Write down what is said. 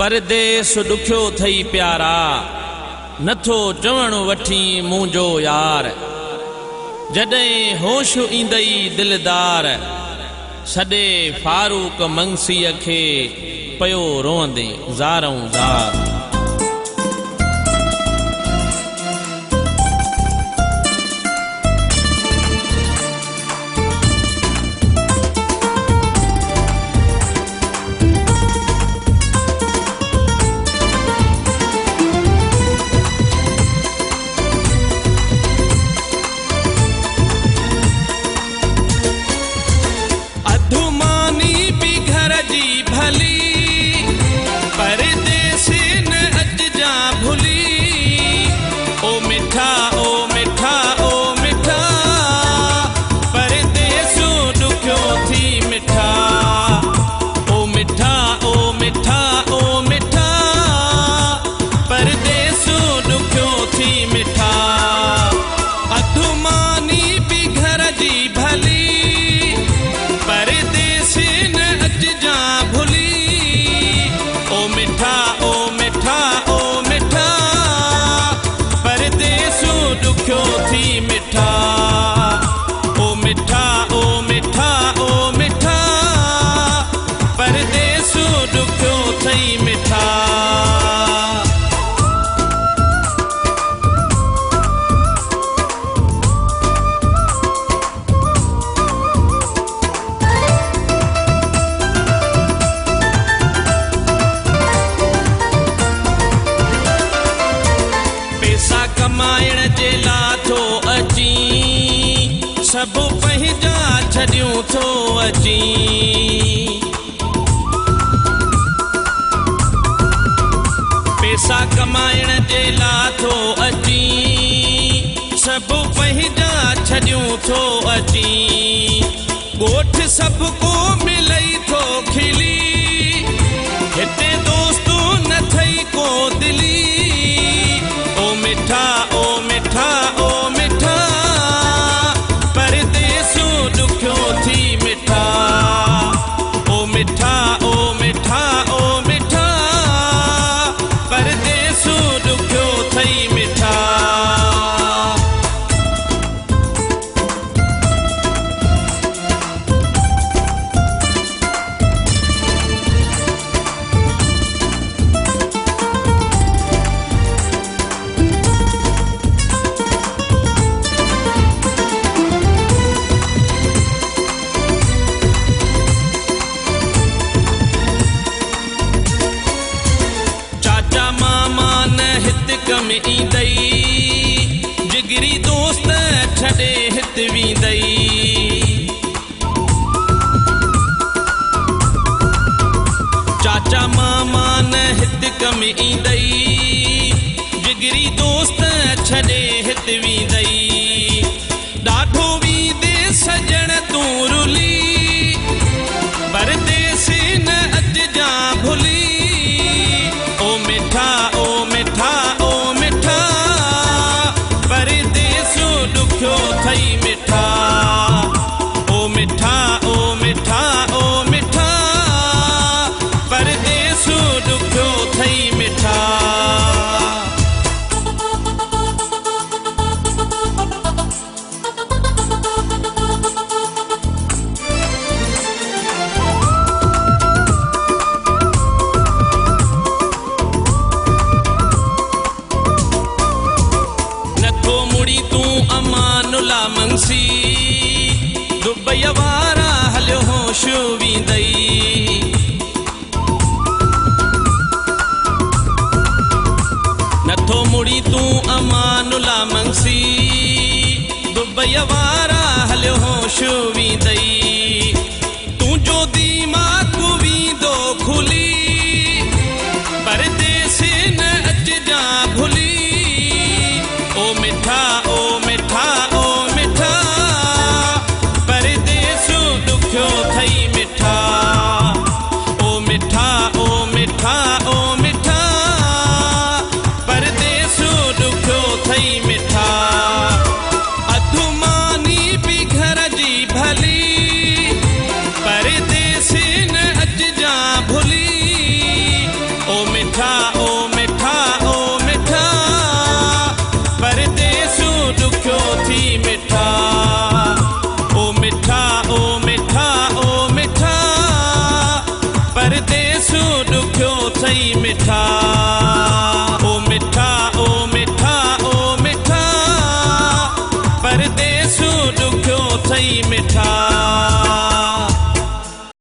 परदेस ॾुखियो थई प्यारा नथो चवण वठी मुंहिंजो यार जॾहिं होश ईंदई दिलदार सॾे फारूक मंसीअ खे पयो रोंदे ज़ारऊं ज़ार सब पंहिंजा छॾियूं थो अची पैसा कमाइण जे लाइ थो अची सब पंहिंजा छॾियूं थो अची ॻोठ सभु को मिलई थो खिली हिते दोस्तू न थई को दिली ओ मिठा ओ मिठा ओ मिठा कम ईंदई जिगरी दोस्त छॾे हित वेंदई चाचा मामा न हित कम ईंदई जिगरी दोस्त छॾे हित वेंदई ॾाढो वींदे सजण तूं रुली परदेस न अॼु जा भुली ओ मिठा ओ मिठा थई मिठा ओ मिठा ओ मिठा ओ मिठा परदेस ॾुखियो थई मिठा नथो मुड़ी तूं अमानुला मंसी दुबई वारा हलियो होश वींदई नथो मुड़ी तूं अमानुला मंसी दुबई वारा हलियो होश वींदई